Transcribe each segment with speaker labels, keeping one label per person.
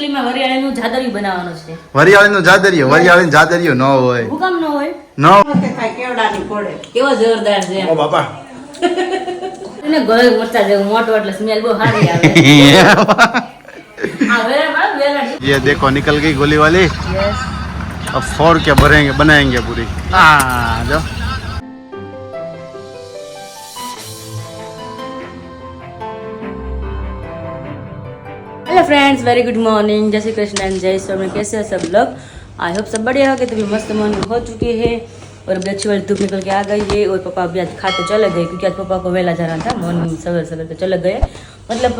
Speaker 1: વરિયાળીનું જાદરિયું બનાવવાનું છે.
Speaker 2: વરિયાળીનું જાદરિયું ન હોય.
Speaker 1: હું કામ ન હોય?
Speaker 2: ન
Speaker 3: કેવડાની પડે.
Speaker 1: કેવો જોરદાર છે.
Speaker 2: ઓ બાપા.
Speaker 1: એને ગળે મરચા જેવું મોટો એટલે સ્મેલ બહુ સારી આવે. આ વેરાડી.
Speaker 2: ये देखो निकल गई गोली वाली.
Speaker 1: યસ.
Speaker 2: अब फोड़ के बनाएंगे पूरी. हाँ जो
Speaker 1: hello friends, very good morning. जय श्री कृष्ण एंड जय स्वामी. कैसे हैं सब लोग? आई होप सब बढ़िया होंगे. तभी मस्त मॉर्निंग हो चुकी है और अभी अच्छी वाली धूप निकल के आ गई है. और पापा अभी आज खाते चले गए क्योंकि आज पापा को वेला जाना था. मॉर्निंग सवेरे सवेरे चले गए, मतलब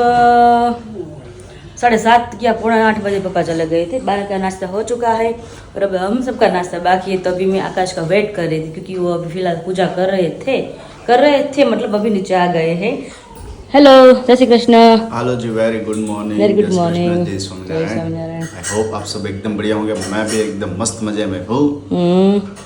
Speaker 1: 7:30 या 7:45 बजे पापा चले गए थे. 12 का नाश्ता हो चुका है और अब हम सबका नाश्ता बाकी है. तो अभी मैं आकाश का वेट कर रही थी क्योंकि वो अभी फिलहाल पूजा कर रहे थे, मतलब अभी नीचे आ गए हैं. हेलो, जय श्री कृष्ण.
Speaker 2: हेलो जी, very good morning.
Speaker 1: Very good morning.
Speaker 2: जय स्वामीनारायण. आई होप आप सब एकदम बढ़िया होंगे. मैं भी एकदम मस्त मजे में हूँ.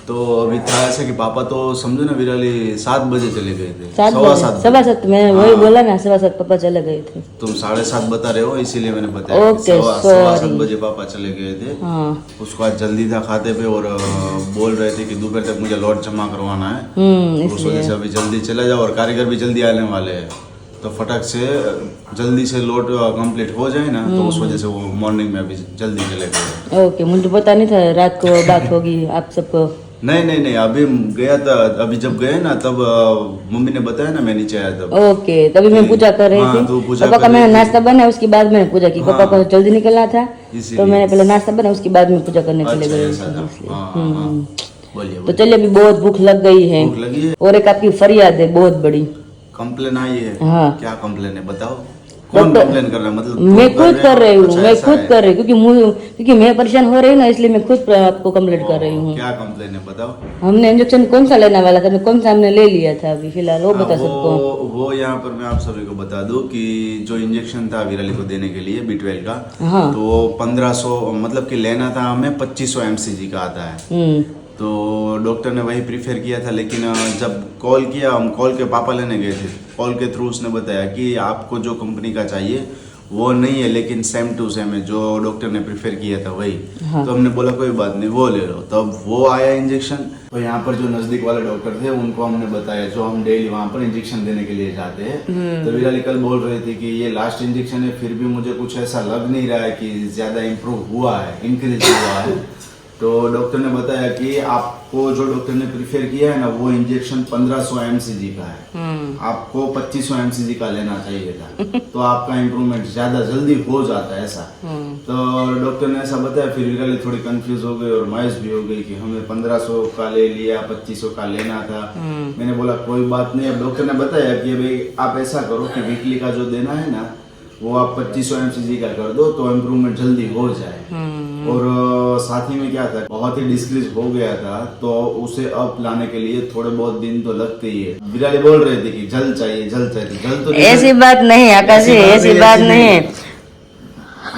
Speaker 2: तो अभी था ऐसा कि पापा तो समझो ना विराली 7 बजे चले गए थे.
Speaker 1: 7:15 मैं वही बोला ना, 7:15 पापा चले गए थे.
Speaker 2: तुम 7:30 बता रहे हो इसीलिए मैंने बताया.
Speaker 1: ओके,
Speaker 2: 7:15 बजे पापा चले गए थे.
Speaker 1: हाँ.
Speaker 2: उसको आज जल्दी था खाते पे और बोल रहे थे कि दोपहर तक मुझे लॉट जमा करवाना है. उस वजह से अभी जल्दी चले जाओ और कारीगर भी जल्दी आने वाले हैं. तो फटक से जल्दी से लोड कंप्लीट हो जाए ना, तो उस वजह से वो मॉर्निंग में अभी जल्दी चले गए.
Speaker 1: ओके, मुझे पता नहीं था रात को बात होगी आप सबको.
Speaker 2: नहीं अभी गया था. अभी जब गए ना तब मम्मी ने बताया ना, मैं नीचे आया तब.
Speaker 1: ओके, तभी मैं पूजा कर रही
Speaker 2: हाँ,
Speaker 1: थी.
Speaker 2: तो पूजा
Speaker 1: पापा का
Speaker 2: कर
Speaker 1: मैंने
Speaker 2: रही थी.
Speaker 1: नाश्ता बनाया, उसके बाद मैंने पूजा की. पापा को जल्दी निकलना था
Speaker 2: इसीलिए.
Speaker 1: तो मैंने पहले नाश्ता बनाया, उसके बाद में पूजा करने चले
Speaker 2: अच्छा,
Speaker 1: गए.
Speaker 2: ऐसा था. बोलिए
Speaker 1: तो चलिए, अभी बहुत भूख लग गई है.
Speaker 2: भूख लगी है.
Speaker 1: और एक आपकी फरियाद है बहुत बड़ी.
Speaker 2: कंप्लेन आई है.
Speaker 1: हाँ.
Speaker 2: क्या कंप्लेन है बताओ. कौन कंप्लेन कर रहा है? मतलब
Speaker 1: मैं खुद कर रही हूँ.
Speaker 2: अच्छा,
Speaker 1: मैं
Speaker 2: ऐसा
Speaker 1: खुद
Speaker 2: है.
Speaker 1: कर रही हूँ क्योंकि मैं परेशान हो रही हूँ ना, इसलिए मैं खुद आपको कंप्लेंट कर रही हूँ.
Speaker 2: क्या कंप्लेन है बताओ.
Speaker 1: हमने इंजेक्शन कौन सा लेने वाला था, कौन सा हमने ले लिया था अभी फिलहाल, वो बता सबको.
Speaker 2: वो यहाँ पर मैं आप सभी को बता दूं कि जो इंजेक्शन था विराली को देने के लिए B12 का,
Speaker 1: हाँ.
Speaker 2: तो 1500 मतलब कि लेना था हमें 2500 mcg का आता है. तो डॉक्टर ने वही प्रीफर किया था. लेकिन जब कॉल किया, हम कॉल के पापा लेने गए थे, कॉल के थ्रू उसने बताया कि आपको जो कंपनी का चाहिए वो नहीं है, लेकिन सेम टू सेम है जो डॉक्टर ने प्रीफर किया था वही. हाँ. तो हमने बोला कोई बात नहीं, वो ले लो. तब वो आया इंजेक्शन. तो यहाँ पर जो नजदीक वाले डॉक्टर थे उनको हमने बताया, जो हम डेली वहाँ पर इंजेक्शन देने के लिए जाते हैं. तो विराली कल बोल रहे थे कि ये लास्ट इंजेक्शन है, फिर भी मुझे कुछ ऐसा लग नहीं रहा है कि ज्यादा इम्प्रूव हुआ है, इंक्रीज हुआ है. तो डॉक्टर ने बताया कि आपको जो डॉक्टर ने प्रीफर किया है ना, वो इंजेक्शन 1500 mcg का है. आपको 2500 mcg का लेना चाहिए था. तो आपका इम्प्रूवमेंट ज्यादा जल्दी हो जाता है ऐसा. तो डॉक्टर ने ऐसा बताया. फिर विराली थोड़ी कंफ्यूज हो गई और मायूस भी हो गई कि हमें 1500 का ले लिया, 2500 का लेना था. मैंने बोला कोई बात नहीं. अब डॉक्टर ने बताया कि अभी आप ऐसा करो कि वीकली का जो देना है ना, वो आप 2500 mcg का कर दो तो इम्प्रूवमेंट जल्दी हो जाए. और साथ ही में क्या था, बहुत ही डिस्क्रीज हो गया था, तो उसे अप लाने के लिए थोड़े बहुत दिन तो लगते ही है. विराली बोल रहे थे कि जल्द चाहिए. जल्द तो
Speaker 1: ऐसी बात नहीं आकाश जी, ऐसी बात नहीं है.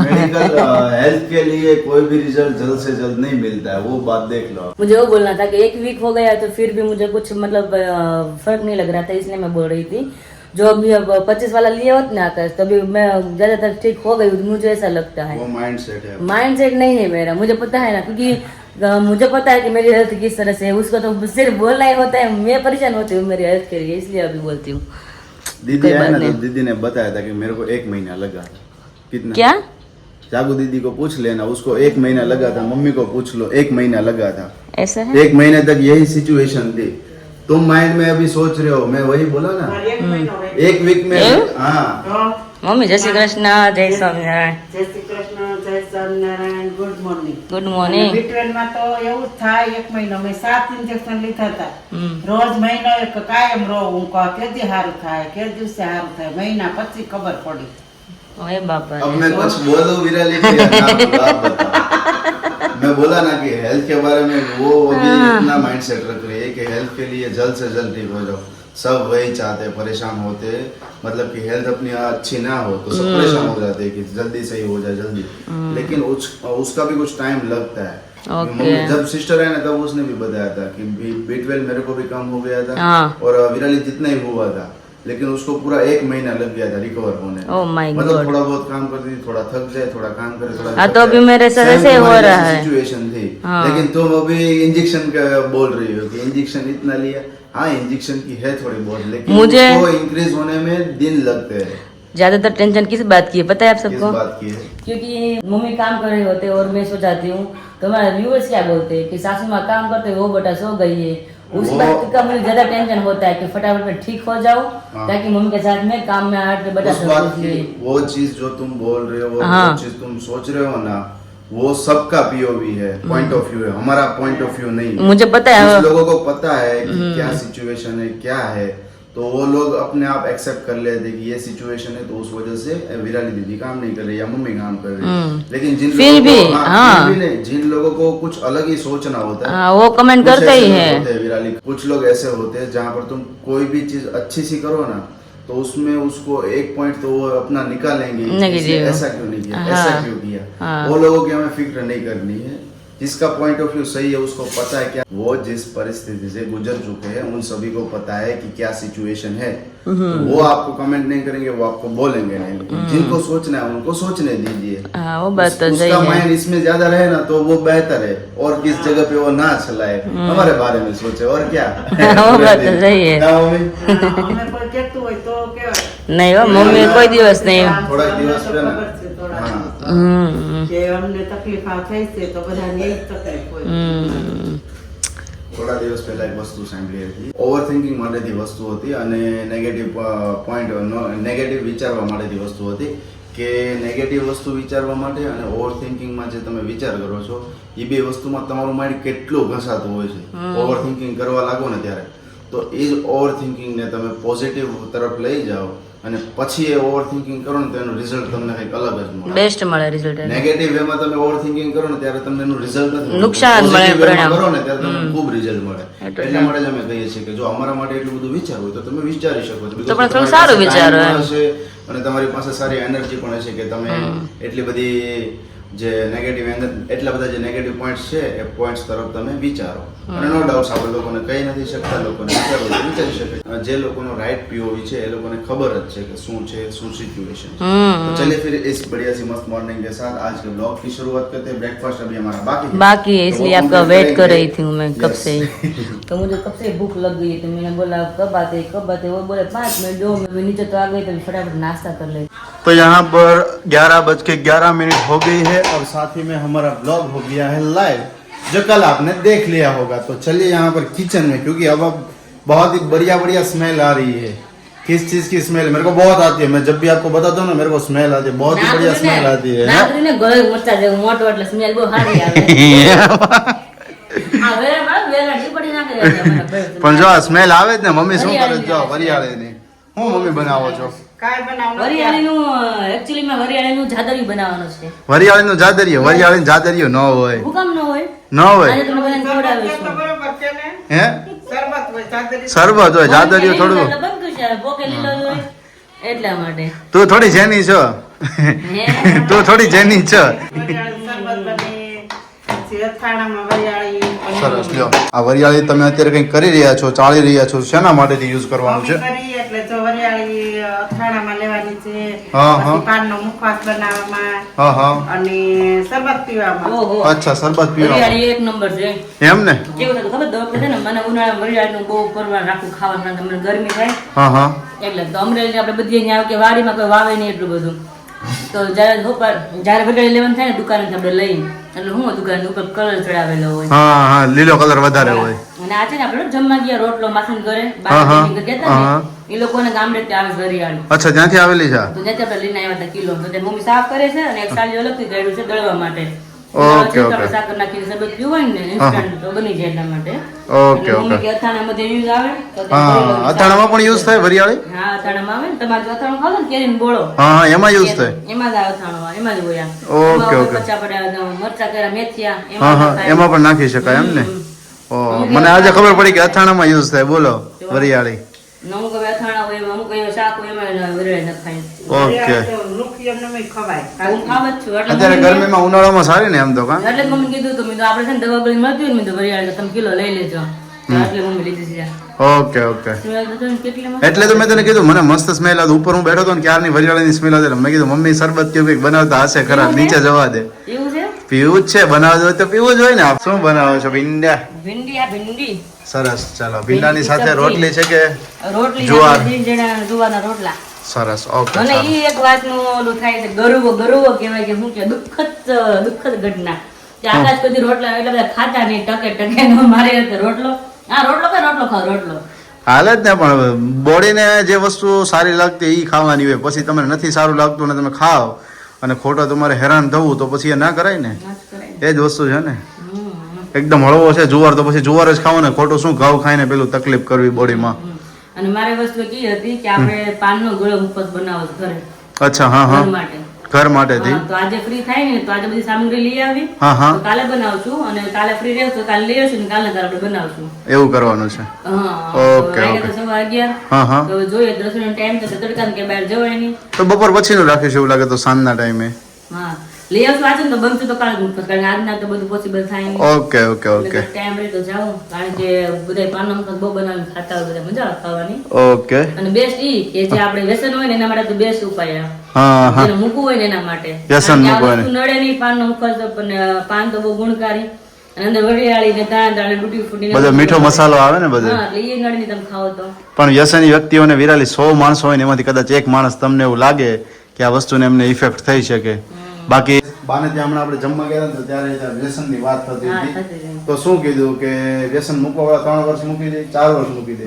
Speaker 2: मेडिकल हेल्थ के लिए कोई भी रिजल्ट जल्द से जल्द नहीं मिलता है, वो बात देख लो.
Speaker 1: मुझे वो बोलना था कि 1 वीक हो गया तो फिर भी मुझे कुछ मतलब फर्क नहीं लग रहा था, इसलिए मैं बोल रही थी. जो अभी अब 25 वाला लिए होते ना आकाश, तभी मैं ज्यादातर ठीक हो गई, मुझे ऐसा लगता है.
Speaker 2: वो माइंडसेट है.
Speaker 1: माइंडसेट नहीं है मेरा, मुझे पता है ना, क्योंकि मुझे पता है कि मेरी हेल्थ किस तरह से है. उसको तो सिर्फ बोलना ही होता है. मैं परेशान होती हूँ मेरी हेल्थ के लिए, इसलिए अभी बोलती हूँ.
Speaker 2: दीदी है ना, तो दीदी ने बताया था कि मेरे को 1 महीना लगा. कितना?
Speaker 1: क्या?
Speaker 2: जागू दीदी को पूछ लेना, उसको 1 महीना लगा था. मम्मी को पूछ लो, 1 महीना लगा था.
Speaker 1: ऐसा है?
Speaker 2: 1 महीने तक यही सिचुएशन थी. तुम माइंड में अभी सोच रहे हो, मैं वही बोला ना, 1 वीक में. हाँ
Speaker 1: मम्मी, जय श्री कृष्ण, जय स्वामीनारायण.
Speaker 3: જય શ્રી કૃષ્ણ, જય Swaminarayan. Good morning.
Speaker 1: Good morning.
Speaker 3: B12 માં તો એવું જ થાય. 1 મહિનો મેં 7 ઇન્જેક્શન લીધા હતા. રોજ મહિનો એક કાયમ રહો. હું કહું કેદી સારું થાય, કે દિવસે સારું થાય. મહિના પછી ખબર પડી.
Speaker 1: ओए बाबा,
Speaker 2: अब मैं कुछ बोलूं विराली के आप बताओ. मैं बोला ना कि हेल्थ के बारे में वो अभी इतना माइंडसेट रख रही है कि हेल्थ के लिए जल्द से जल्द ठीक हो जाओ. सब वही चाहते हैं, परेशान होते हैं, मतलब कि हेल्थ अपनी अच्छी ना हो तो सब परेशान हो जाते हैं कि जल्दी सही हो जाए जल्दी. लेकिन उसका भी कुछ टाइम लगता है. जब सिस्टर है ना, तब उसने भी बताया था कि B12 मेरे को भी कम हो गया था. और विराली जितना ही हुआ था, लेकिन उसको पूरा 1 महीना लग गया था रिकवर होने में।
Speaker 1: Oh my
Speaker 2: मतलब
Speaker 1: God.
Speaker 2: थोड़ा बहुत काम करती थी, थोड़ा थक जाए, थोड़ा काम करे, थोड़ा
Speaker 1: हाँ,
Speaker 2: थक
Speaker 1: तो अभी
Speaker 2: जाए।
Speaker 1: मेरे साथ
Speaker 2: Same
Speaker 1: ऐसे हो
Speaker 2: तुम्हारी
Speaker 1: रहा
Speaker 2: जैसी
Speaker 1: है।
Speaker 2: सिचुएशन थी।
Speaker 1: हाँ।
Speaker 2: लेकिन तुम अभी इंजेक्शन का बोल रही हो कि इंजेक्शन इतना लिया। हाँ, इंजेक्शन की है थोड़ी बहुत, लेकिन
Speaker 1: मुझे-
Speaker 2: उसको इंक्रीज होने में दिन लगते हैं।
Speaker 1: ज्यादातर टेंशन किस बात की है पता है आप
Speaker 2: किस
Speaker 1: सबको?
Speaker 2: बात की है?
Speaker 1: क्योंकि मम्मी काम कर रहे होते हैं और मैं सो जाती हूँ, तो हमारे व्यूअर्स क्या बोलते हैं कि सासू माँ काम करते हैं, वो बेटा सो गई है। उस
Speaker 2: वो-
Speaker 1: बात का मुझे ज्यादा टेंशन होता है कि फटाफट में ठीक हो जाओ,
Speaker 2: हाँ।
Speaker 1: ताकि मम्मी के साथ में काम में आके बेटा
Speaker 2: उस
Speaker 1: सब
Speaker 2: बात
Speaker 1: कुछ
Speaker 2: की
Speaker 1: ले।
Speaker 2: वो चीज जो तुम बोल रहे हो,
Speaker 1: हाँ।
Speaker 2: वो चीज तुम सोच रहे हो ना, वो सबका पीओवी है, पॉइंट ऑफ व्यू है, हमारा पॉइंट ऑफ व्यू नहीं है।
Speaker 1: मुझे पता है।
Speaker 2: कुछ लोगों को पता है कि क्या सिचुएशन है, क्या है, तो वो लोग अपने आप एक्सेप्ट कर लेते कि ये सिचुएशन है, तो उस वजह से विराली दीदी काम नहीं कर रही या मम्मी काम कर रही है। लेकिन जिन
Speaker 1: फिर
Speaker 2: लोगों
Speaker 1: भी,
Speaker 2: को
Speaker 1: हाँ।
Speaker 2: फिर भी नहीं, जिन लोगों को कुछ अलग ही सोचना होता है,
Speaker 1: हाँ, वो कमेंट
Speaker 2: कुछ
Speaker 1: करते ही
Speaker 2: ऐसे लोग
Speaker 1: है।
Speaker 2: होते हैं विराली, कुछ लोग ऐसे होते हैं जहाँ पर तुम कोई भी चीज अच्छी सी करो ना, तो उसमें उसको एक पॉइंट तो वो अपना निकालेंगे कि
Speaker 1: Negative।
Speaker 2: इसने ऐसा क्यों नहीं किया,
Speaker 1: हाँ।
Speaker 2: ऐसा क्यों किया।
Speaker 1: हाँ।
Speaker 2: वो लोगों की हमें फिक्र नहीं करनी है। जिसका पॉइंट ऑफ व्यू सही है, उसको पता है क्या वो जिस परिस्थिति से गुजर चुके हैं, उन सभी को पता है कि क्या सिचुएशन है। तो वो आपको कमेंट नहीं करेंगे, वो आपको बोलेंगे नहीं, लेकिन जिनको सोचना है उनको सोचने दीजिए।
Speaker 1: हाँ, वो बात तो
Speaker 2: उसका
Speaker 1: सही है।
Speaker 2: माइंड इसमें ज्यादा रहे ना, तो वो बेहतर है। और किस जगह पे वो ना चलाए, हमारे बारे में सोचे, और क्या।
Speaker 1: वो बात तो सही है।
Speaker 2: ना मम्मी?
Speaker 3: અમે કોઈ કહેતું હોય તો કહેવાય.
Speaker 1: नहीं हो मम्मी कोई दिवस नहीं।
Speaker 2: थोड़ा दिवस पे ना।
Speaker 3: ખબર છે થોડા.
Speaker 2: हाँ।
Speaker 3: કે અમને તકલીફ આ થઈ છે તો બધાને એ જ તકલીફ હોય.
Speaker 2: થોડા દિવસ પહેલા એક વસ્તુ સાંભળી હતી, ઓવરથિંકિંગ માટેની વસ્તુ હતી અને નેગેટિવ પોઈન્ટ, નેગેટિવ વિચારવા માટેની વસ્તુ હતી કે નેગેટિવ વસ્તુ વિચારવા માટે અને ઓવરથિંકિંગમાં જે તમે વિચાર કરો છો, એ બે વસ્તુમાં તમારું માઇન્ડ કેટલું ઘસાતું હોય છે। ઓવરથિંકિંગ કરવા લાગો ને ત્યારે, તો એ જ ઓવરથિંકિંગને તમે પોઝિટિવ તરફ લઈ જાઓ અને પછી એ ઓવરથિંકિંગ કરો ને તો એનું રિઝલ્ટ તમને કંઈક અલગ જ મળે।
Speaker 1: બેસ્ટ મળે રિઝલ્ટ।
Speaker 2: નેગેટિવ વેમાં તમે ઓવરથિંકિંગ કરો ને ત્યારે તમને એનું રિઝલ્ટ નથી મળતું।
Speaker 1: નુકસાન મળે,
Speaker 2: Positive way માં
Speaker 1: પરિણામ।
Speaker 2: કરો ને ત્યારે તમને ખૂબ રિઝલ્ટ મળે।
Speaker 1: એટલે
Speaker 2: એટલા માટે જ અમે કહીએ છીએ કે જો અમારા માટે એટલું બધું વિચારવું હોય તો તમે વિચારી શકો છો।
Speaker 1: તો પણ થોડું
Speaker 2: તમારી
Speaker 1: સારું
Speaker 2: પાસે
Speaker 1: વિચારો
Speaker 2: time
Speaker 1: એમ।
Speaker 2: હશે અને તમારી પાસે સારી એનર્જી પણ હશે કે તમે એટલી બધી જે નેગેટિવ એટલા બધા જે નેગેટિવ પોઈન્ટ્સ છે એ પોઈન્ટ્સ તરફ તમે વિચારો। અને નો ડાઉટ આપણે લોકોને કહી નથી શકતા, લોકોને વિચારવું હોય તો વિચારી શકે। જે લોકોનો રાઈટ પીઓવી છે એ લોકોને ખબર જ છે કે શું છે, શું સિचुएशन છે। तो चलिए फिर इस बढ़िया सी मस्त मॉर्निंग के साथ आज के ब्लॉग की शुरुआत करते हैं। ब्रेकफास्ट अभी हमारा बाकी है,
Speaker 1: है,
Speaker 2: तो
Speaker 1: इसलिए
Speaker 2: वो
Speaker 1: आपका
Speaker 2: complete
Speaker 1: वेट कर
Speaker 2: करेंगे।
Speaker 1: रही थी मैं कब
Speaker 2: Yes।
Speaker 1: से ही। तो मुझे कब से भूख लग गई है, तो मैंने बोला कब आते वो बोले 5 मिनट 2 मिनट। मैं नीचे तो आ गई, तो फटाफट नाश्ता कर ले।
Speaker 2: तो यहाँ पर 11:11 हो गई है और साथ ही में हमारा ब्लॉग हो गया है लाइव, जो कल आपने देख लिया होगा। तो चलिए यहाँ पर किचन में, क्योंकि अब बहुत ही बढ़िया बढ़िया स्मेल आ रही है। किस चीज की स्मेल? मेरे को बहुत आती है, मैं जब भी आपको बताता हूँ ना मेरे को स्मेल आती है, बहुत ही बढ़िया स्मेल आती है।
Speaker 1: નાગરીને ગળે મરચા જેવું મોટો એટલે સ્મેલ બહુ સારી આવે। આ વેરાડી પડી નાખે એટલે મને ભાઈ।
Speaker 2: પણ જો સ્મેલ આવે જ ને, મમ્મી શું કરે જો વરિયાળીની, હું મમ્મી બનાવો છો?
Speaker 3: કાંઈ બનાવવાનું
Speaker 1: વરિયાળીનું એકચ્યુઅલીમાં વરિયાળીનું જાદરિયું બનાવવાનું છે।
Speaker 2: વરિયાળીનું જાદરિયું? વરિયાળીનું જાદરિયું ન હોય,
Speaker 1: હું કામ ન હોય?
Speaker 2: ન હોય।
Speaker 1: આજે તમે બધાને
Speaker 3: શરબત
Speaker 1: ખવડાવીશ
Speaker 3: કે તો
Speaker 1: હું।
Speaker 3: બરોબર છે ને?
Speaker 2: હે
Speaker 3: શરબત હોય, ચાદરી
Speaker 2: શરબત હોય, જાદરિયું
Speaker 1: એટલે
Speaker 2: થોડું।
Speaker 1: બંધ છે, પોકે લીલો જ હોય એટલા માટે।
Speaker 2: તું થોડી જેની છો,
Speaker 1: હે?
Speaker 2: તું થોડી જેની છો।
Speaker 3: વરિયાળી શરબત બને, પછી અથાણામાં વરિયાળી
Speaker 2: સરસ લ્યો, આ વરિયાળી તમે અત્યારે કંઈક કરી રહ્યા છો, ચાળી રહ્યા છો, શેના માટેથી યુઝ કરવાનું છે?
Speaker 3: કરી એટલે જો વરિયાળી અથાણામાં લેવાની છે,
Speaker 2: હા, હા.
Speaker 3: પછી પાનનો મુખવાસ બનાવવામાં
Speaker 2: હા હા,
Speaker 3: અને શરબત પીવામાં।
Speaker 1: ઓહો,
Speaker 2: અચ્છા, શરબત પીવા
Speaker 1: વરિયાળી એક નંબર છે।
Speaker 2: એમ ને?
Speaker 1: કેવું થતું ખબર દવા છે ને, મને ઉનાળામાં વરિયાળીનું બહુ પરવાર રાખું ખાવાનું, મને ગરમી થાય
Speaker 2: હા હા,
Speaker 1: એટલે તો અમરેલી આપણે બધી અહીંયા આવે કે વાડીમાં કોઈ વાવે નહીં એટલું બધું, તો જ્યારે વરિયાળી લેવાનું થાય ને દુકાનેથી આપણે લઈએ, એટલે હું દુકાન ઉપર કલર ચડાવેલો હોય।
Speaker 2: હા હા, લીલો કલર વધારે હોય।
Speaker 1: અને આ છે ને આપણે જમવા ગયા રોટલો માખણ કરે
Speaker 2: હા, હા.
Speaker 1: બાર ગયા હતા ને, એ લોકોને ગામડે આવે વરિયાળી,
Speaker 2: અચ્છા, ત્યાંથી આવેલી છે?
Speaker 1: તો ત્યાંથી આપણે લઈને આવ્યા હતા કિલો, તો તે મમ્મી સાફ કરે છે અને એક સાલી અલગથી કાઢ્યું છે દળવા માટે।
Speaker 2: Okay, okay.
Speaker 1: આપણે સાકર નાખીને શરબત પીવું હોય ને ઇન્સ્ટન્ટ તો બની જાય એટલા માટે।
Speaker 2: ઓકે,
Speaker 1: એટલે મમ્મી
Speaker 2: ઓકે।
Speaker 1: કે અથાણા બધે યુઝ આવે તો તે
Speaker 2: હા
Speaker 1: કરી લો.
Speaker 2: હા, અથાણામાં પણ યુઝ થાય વરિયાળી?
Speaker 1: હા, અથાણામાં આવે ને, તમારે જો અથાણું ખાવ ને કેરીનો બોળો,
Speaker 2: હા હા, એમાં યુઝ થાય?
Speaker 1: એમાં જ આ અથાણું આવે, એમાં જ હોય આ।
Speaker 2: ઓકે,
Speaker 1: એમાં
Speaker 2: ઓકે.
Speaker 1: પછી આપણે મરચા કર્યા મેથિયા
Speaker 2: હા
Speaker 1: એમાં
Speaker 2: હા,
Speaker 1: નખાય।
Speaker 2: એમાં પણ નાખી શકાય એમ ને? ઓ, મને આજે ખબર પડી કે અથાણામાં યુઝ થાય, બોલો વરિયાળી।
Speaker 1: ને અમુક હવે અથાણા હોય એમાં, અમુક એવા શાક હોય એમાં વરિયાળી નખાય।
Speaker 2: ઓકે,
Speaker 3: વરિયાળી તો રૂખી એમને એમ ખવાય
Speaker 1: હું ખાવ જ છું એટલે
Speaker 2: અત્યારે
Speaker 1: મમ્મીને-
Speaker 2: ગરમીમાં ઉનાળામાં સારી ને એમ તો કા?
Speaker 1: એટલે જ મમ્મી કીધું તો મેં તો આપણે છે ને દવા ગોળી મળતી હોય ને મેં તો વરિયાળી તો તમે કિલો લઈ લેજો, તો એટલે મમ્મી લીધી છે.
Speaker 2: Okay okay.
Speaker 1: સ્મેલ તો જોને કેટલી મસ્ત.
Speaker 2: એટલે તો મેં તને કીધું મને મસ્ત સ્મેલ આવતી. ઉપર હું બેઠો હતો ને ક્યારની વરિયાળીની સ્મેલ આવતી. મેં કીધું મમ્મી શરબત કેવું કંઈક બનાવતા હશે ખરા, નીચે જવા દે.
Speaker 1: એવું છે?
Speaker 2: પીવું જ છે, બનાવવું હોય તો પીવું જ હોય ને. શું બનાવો છો? ભીંડા.
Speaker 1: ભીંડી. આ ભીંડી
Speaker 2: સરસ. ચાલો, ભીંડાની સાથે રોટલી છે કે
Speaker 1: રોટલી
Speaker 2: જુવાર?
Speaker 1: જુવારના રોટલા.
Speaker 2: સરસ. ઓકે.
Speaker 1: અને ઈ એક વાતનું ઓલું થાય છે, ગરુવો કહેવાય કે શું કે દુઃખદ ઘટના કે આકાશ કદી રોટલા એટલે બધા ખાતા નહીં, ટકે મારે હતો રોટલો ખાવ.
Speaker 2: હાલે જ ને, પણ બોડીને જે વસ્તુ સારી લાગતી એ ખાવાની હોય. પછી તમને નથી સારું લાગતું ને તમે ખાઓ અને ખોટો તમારે હેરાન થવું તો પછી એ ના કરાય ને. એ જ વસ્તુ છે ને. એકદમ હળવો છે જુવાર તો પછી જુવાર જ ખાવો ને. ખોટું શું ઘઉં ખાઈને પેલું તકલીફ કરવી બોડીમાં.
Speaker 1: અને મારે વસ્તુ કી હતી કે આપણે પાનનો ગળો મુફત બનાવો ઘરે.
Speaker 2: અચ્છા. હા હા.
Speaker 1: ઘર માટે.
Speaker 2: ઘર માટેથી.
Speaker 1: તો આજે ફ્રી થાય ને તો આજે બધી સામગ્રી લઈ આવી.
Speaker 2: હા હા.
Speaker 1: તો કાલે બનાવશું અને કાલે ફ્રી રહેશું તો કાલે લઈ આવશું ને કાલે આપણે બનાવશું.
Speaker 2: એવું કરવાનું છે.
Speaker 1: હા.
Speaker 2: Okay okay.
Speaker 1: તો 11:15.
Speaker 2: હા હા.
Speaker 1: તો જોઈએ 10 મિનિટ ટાઈમ તો તડકા કે બહાર જવાય નહીં.
Speaker 2: તો બપોર પછીનું રાખીશું એવું લાગે તો, સાંજના ટાઈમે.
Speaker 1: હા. લઈ આવશું આજે ને તો બનતું તો કાલે મુફત, કારણ કે આજના તો બધું પોસિબલ થાય નહીં.
Speaker 2: Okay okay okay.
Speaker 1: ટાઈમ રહે તો જાઉં, કારણ કે બધા પાનનો મુફત બહુ બનાવીને ખાતા હોય, બધા મજા આવે ખાવાની.
Speaker 2: ઓકે.
Speaker 1: અને બેસ્ટ ઈ કે જે આપણે વ્યસન હોય ને એના માટે તો બેસ્ટ ઉપાય આ.
Speaker 2: હા હા.
Speaker 1: જેને મૂકવું હોય ને એના માટે.
Speaker 2: વ્યસન મૂકવું હોય ને.
Speaker 1: આ વસ્તુ નડે નહીં પાનનો મુખત, પણ પાન તો બહુ ગુણકારી અને અંદર વરિયાળી ને દાળ તૂટી ફૂટી
Speaker 2: બધો મીઠો મસાલો આવે ને બધે.
Speaker 1: હા, એટલે એ નડે નહીં તમે ખાઓ તો.
Speaker 2: પણ વ્યસની વ્યક્તિઓને વિરાલી 100 માણસો હોય ને એમાંથી કદાચ એક માણસ તમને એવું લાગે કે આ વસ્તુને એમને ઇફેક્ટ થઈ શકે. બાકી બાને ત્યાં હમણાં આપણે જમવા ગયા હતા ત્યારે વ્યસનની વાત થતી
Speaker 1: હા,
Speaker 2: હતી.
Speaker 1: થતી હતી.
Speaker 2: તો શું કીધું કે વ્યસન મૂકવાવાળા 3 વર્ષ મૂકી દે, 4 વર્ષ મૂકી દે.